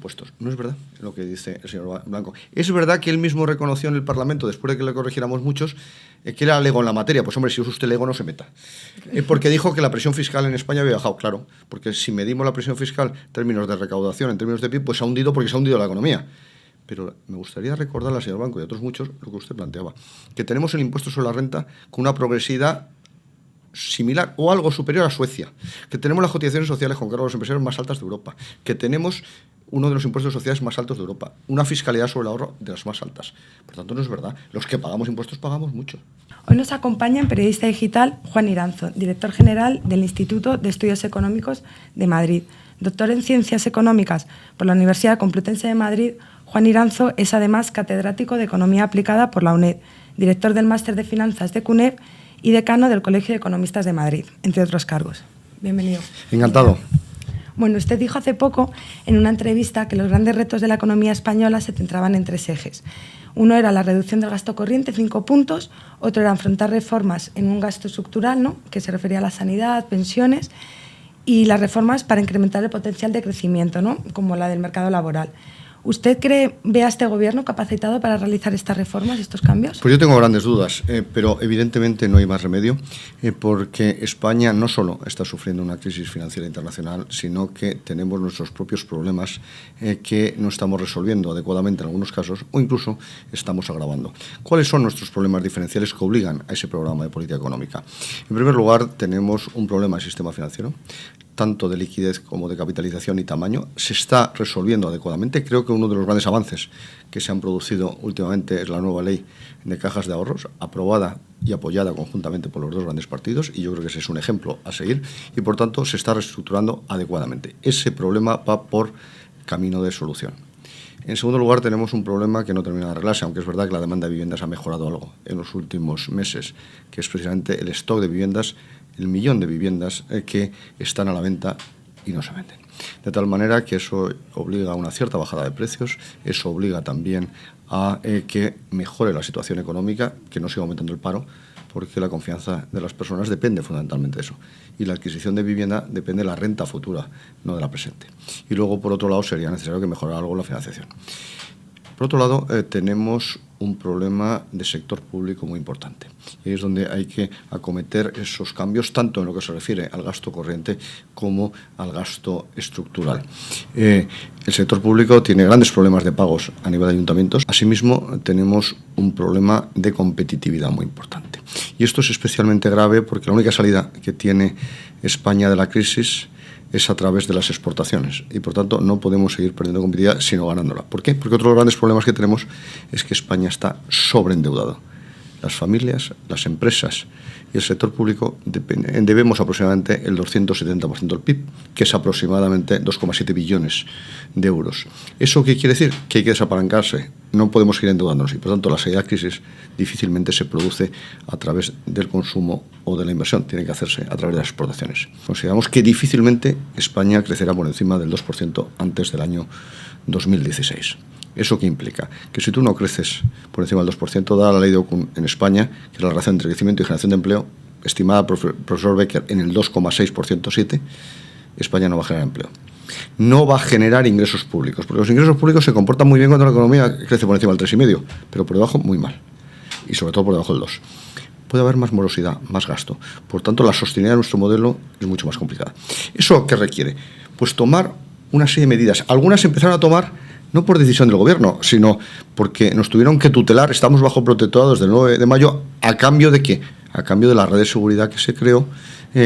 impuestos. No es verdad lo que dice el señor Blanco. Es verdad que él mismo reconoció en el Parlamento, después de que le corrigiéramos muchos, que era lego en la materia. Pues hombre, si es usted lego, no se meta. Porque dijo que la presión fiscal en España había bajado, claro. Porque si medimos la presión fiscal en términos de recaudación, en términos de PIB, pues se ha hundido porque se ha hundido la economía. Pero me gustaría recordarle al señor Blanco y a otros muchos lo que usted planteaba. Que tenemos el impuesto sobre la renta con una progresividad similar o algo superior a Suecia, que tenemos las cotizaciones sociales con cargo a los empresarios más altas de Europa, que tenemos uno de los impuestos sociales más altos de Europa, una fiscalidad sobre el ahorro de las más altas. Por tanto, no es verdad. Los que pagamos impuestos pagamos mucho. Hoy nos acompaña en Periodista Digital Juan Iranzo, director general del Instituto de Estudios Económicos de Madrid. Doctor en Ciencias Económicas por la Universidad Complutense de Madrid, Juan Iranzo es además catedrático de Economía Aplicada por la UNED, director del Máster de Finanzas de CUNEF y decano del Colegio de Economistas de Madrid, entre otros cargos. Bienvenido. Encantado. Bueno, usted dijo hace poco en una entrevista que los grandes retos de la economía española se centraban en 3 ejes. Uno era la reducción del gasto corriente, 5 puntos, otro era afrontar reformas en un gasto estructural, ¿no?, que se refería a la sanidad, pensiones, y las reformas para incrementar el potencial de crecimiento, ¿no?, como la del mercado laboral. ¿Usted ve a este Gobierno capacitado para realizar estas reformas, estos cambios? Pues yo tengo grandes dudas, pero evidentemente no hay más remedio, porque España no solo está sufriendo una crisis financiera internacional, sino que tenemos nuestros propios problemas que no estamos resolviendo adecuadamente en algunos casos o incluso estamos agravando. ¿Cuáles son nuestros problemas diferenciales que obligan a ese programa de política económica? En primer lugar, tenemos un problema del sistema financiero, tanto de liquidez como de capitalización y tamaño. Se está resolviendo adecuadamente. Creo que uno de los grandes avances que se han producido últimamente es la nueva ley de cajas de ahorros, aprobada y apoyada conjuntamente por los 2 grandes partidos, y yo creo que ese es un ejemplo a seguir, y por tanto se está reestructurando adecuadamente. Ese problema va por camino de solución. En segundo lugar, tenemos un problema que no termina de arreglarse, aunque es verdad que la demanda de viviendas ha mejorado algo en los últimos meses, que es precisamente el stock de viviendas, el millón de viviendas que están a la venta y no se venden. De tal manera que eso obliga a una cierta bajada de precios, eso obliga también a que mejore la situación económica, que no siga aumentando el paro, porque la confianza de las personas depende fundamentalmente de eso. Y la adquisición de vivienda depende de la renta futura, no de la presente. Y luego, por otro lado, sería necesario que mejorara algo la financiación. Por otro lado, tenemos un problema de sector público muy importante. Y es donde hay que acometer esos cambios, tanto en lo que se refiere al gasto corriente como al gasto estructural. El sector público tiene grandes problemas de pagos a nivel de ayuntamientos. Asimismo, tenemos un problema de competitividad muy importante. Y esto es especialmente grave porque la única salida que tiene España de la crisis es a través de las exportaciones y, por tanto, no podemos seguir perdiendo competitividad sino ganándola. ¿Por qué? Porque otro de los grandes problemas que tenemos es que España está sobreendeudado. Las familias, las empresas y el sector público debemos aproximadamente el 270% del PIB, que es aproximadamente 2,7 billones de euros. ¿Eso qué quiere decir? Que hay que desapalancarse. No podemos seguir endeudándonos y, por tanto, la salida de crisis difícilmente se produce a través del consumo o de la inversión. Tiene que hacerse a través de las exportaciones. Consideramos que difícilmente España crecerá por encima del 2% antes del año 2016. ¿Eso qué implica? Que si tú no creces por encima del 2%, dada la ley de Okun en España, que es la relación entre crecimiento y generación de empleo, estimada por el profesor Becker en el 2,6%, 7, España no va a generar empleo. No va a generar ingresos públicos, porque los ingresos públicos se comportan muy bien cuando la economía crece por encima del 3,5, pero por debajo muy mal, y sobre todo por debajo del 2. Puede haber más morosidad, más gasto. Por tanto, la sostenibilidad de nuestro modelo es mucho más complicada. ¿Eso qué requiere? Pues tomar una serie de medidas. Algunas se empezaron a tomar no por decisión del Gobierno, sino porque nos tuvieron que tutelar. Estamos bajo protectorado desde el 9 de mayo. ¿A cambio de qué? A cambio de la red de seguridad que se creó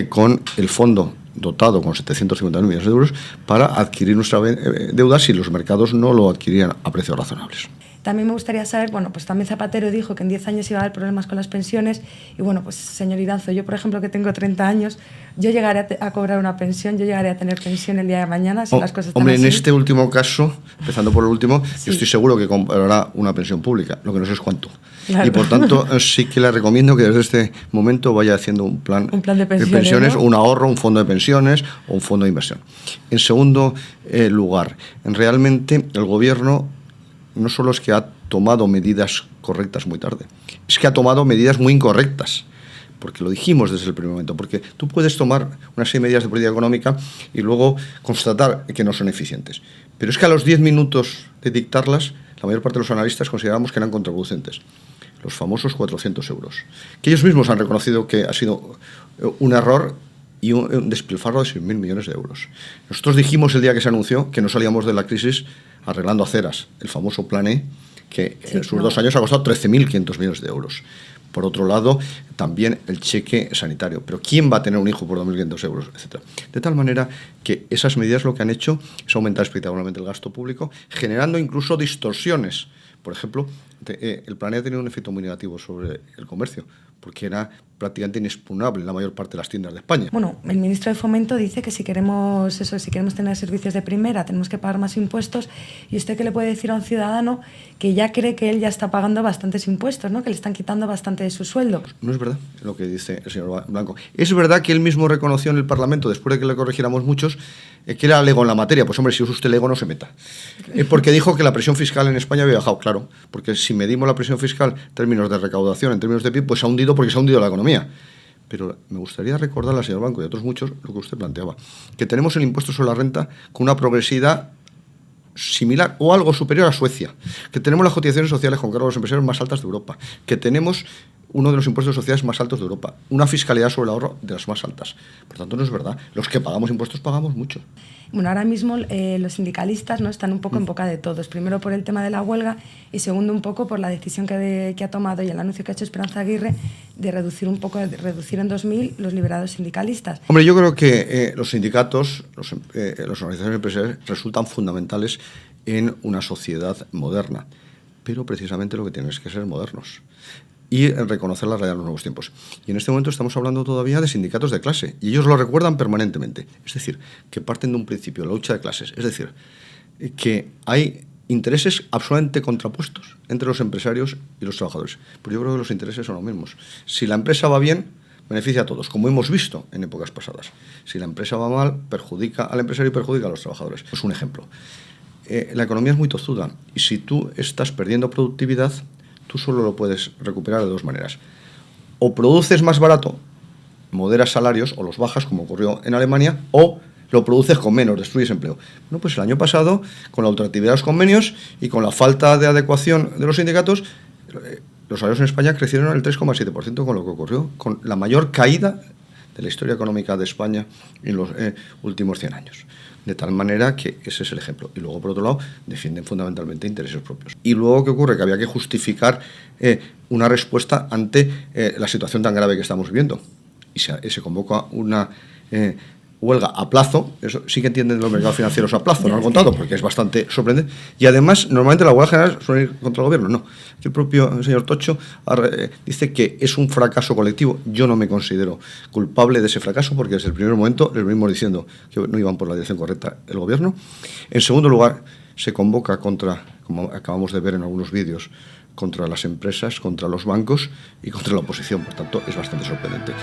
con el fondo dotado con 750 millones de euros para adquirir nuestra deuda si los mercados no lo adquirían a precios razonables. También me gustaría saber, bueno, pues también Zapatero dijo que en 10 años iba a haber problemas con las pensiones y, bueno, pues señor Iranzo, yo, por ejemplo, que tengo 30 años, yo llegaré a cobrar una pensión, yo llegaré a tener pensión el día de mañana si las cosas están hombre, así. En este último caso, empezando por el último, sí, yo estoy seguro que cobrará una pensión pública, lo que no sé es cuánto. Claro. Y, por tanto, sí que le recomiendo que desde este momento vaya haciendo un plan de pensiones, ¿no? Un ahorro, un fondo de pensiones o un fondo de inversión. En segundo lugar, realmente el Gobierno no solo es que ha tomado medidas correctas muy tarde, es que ha tomado medidas muy incorrectas, porque lo dijimos desde el primer momento, porque tú puedes tomar una serie de medidas de política económica y luego constatar que no son eficientes, Pero es que a los 10 minutos de dictarlas, la mayor parte de los analistas consideramos que eran contraproducentes. Los famosos 400 euros, que ellos mismos han reconocido que ha sido un error y un despilfarro de 6.000 millones de euros. Nosotros dijimos el día que se anunció que no salíamos de la crisis arreglando aceras, el famoso Plan E, que en sus 2 años ha costado 13.500 millones de euros. Por otro lado, también el cheque sanitario. Pero ¿quién va a tener un hijo por 2.500 euros? Etcétera. De tal manera que esas medidas lo que han hecho es aumentar espectacularmente el gasto público, generando incluso distorsiones. Por ejemplo, el Plan E ha tenido un efecto muy negativo sobre el comercio, porque era prácticamente inexpugnable en la mayor parte de las tiendas de España. Bueno, el ministro de Fomento dice que si queremos tener servicios de primera, tenemos que pagar más impuestos. ¿Y usted qué le puede decir a un ciudadano que ya cree que él ya está pagando bastantes impuestos, ¿no? Que le están quitando bastante de su sueldo? No es verdad lo que dice el señor Blanco. Es verdad que él mismo reconoció en el Parlamento, después de que le corrigiéramos muchos, que era lego en la materia. Pues hombre, si es usted lego, no se meta. Porque dijo que la presión fiscal en España había bajado, claro. Porque si medimos la presión fiscal en términos de recaudación, en términos de PIB, pues se ha hundido porque se ha hundido la economía. Pero me gustaría recordarle al señor Blanco y a otros muchos lo que usted planteaba, que tenemos el impuesto sobre la renta con una progresividad similar o algo superior a Suecia, que tenemos las cotizaciones sociales con cargo a los empresarios más altas de Europa, que tenemos uno de los impuestos de sociedades más altos de Europa, una fiscalidad sobre el ahorro de las más altas. Por tanto, no es verdad. Los que pagamos impuestos pagamos mucho. Bueno, ahora mismo los sindicalistas, ¿no?, están un poco en boca de todos. Primero por el tema de la huelga y segundo un poco por la decisión que ha tomado y el anuncio que ha hecho Esperanza Aguirre de reducir en 2.000 los liberados sindicalistas. Hombre, yo creo que los sindicatos, las organizaciones empresariales resultan fundamentales en una sociedad moderna, pero precisamente lo que tienen es que ser modernos y reconocer la realidad de los nuevos tiempos. Y en este momento estamos hablando todavía de sindicatos de clase, y ellos lo recuerdan permanentemente. Es decir, que parten de un principio, la lucha de clases. Es decir, que hay intereses absolutamente contrapuestos entre los empresarios y los trabajadores. Pero yo creo que los intereses son los mismos. Si la empresa va bien, beneficia a todos, como hemos visto en épocas pasadas. Si la empresa va mal, perjudica al empresario y perjudica a los trabajadores. Pues un ejemplo. La economía es muy tozuda, y si tú estás perdiendo productividad, tú solo lo puedes recuperar de 2 maneras. O produces más barato, moderas salarios o los bajas, como ocurrió en Alemania, o lo produces con menos, destruyes empleo. Bueno, pues el año pasado, con la ultraactividad de los convenios y con la falta de adecuación de los sindicatos, los salarios en España crecieron al 3,7%, con lo que ocurrió con la mayor caída de la historia económica de España en los últimos 100 años. De tal manera que ese es el ejemplo. Y luego, por otro lado, defienden fundamentalmente intereses propios. Y luego, ¿qué ocurre? Que había que justificar una respuesta ante la situación tan grave que estamos viviendo. Y se convoca una huelga a plazo. Eso sí que entienden los mercados financieros a plazo, no al contado, porque es bastante sorprendente. Y además, normalmente la huelga general suele ir contra el gobierno. No. El propio señor Tocho dice que es un fracaso colectivo. Yo no me considero culpable de ese fracaso, porque desde el primer momento les venimos diciendo que no iban por la dirección correcta el gobierno. En segundo lugar, se convoca contra, como acabamos de ver en algunos vídeos, contra las empresas, contra los bancos y contra la oposición. Por tanto, es bastante sorprendente.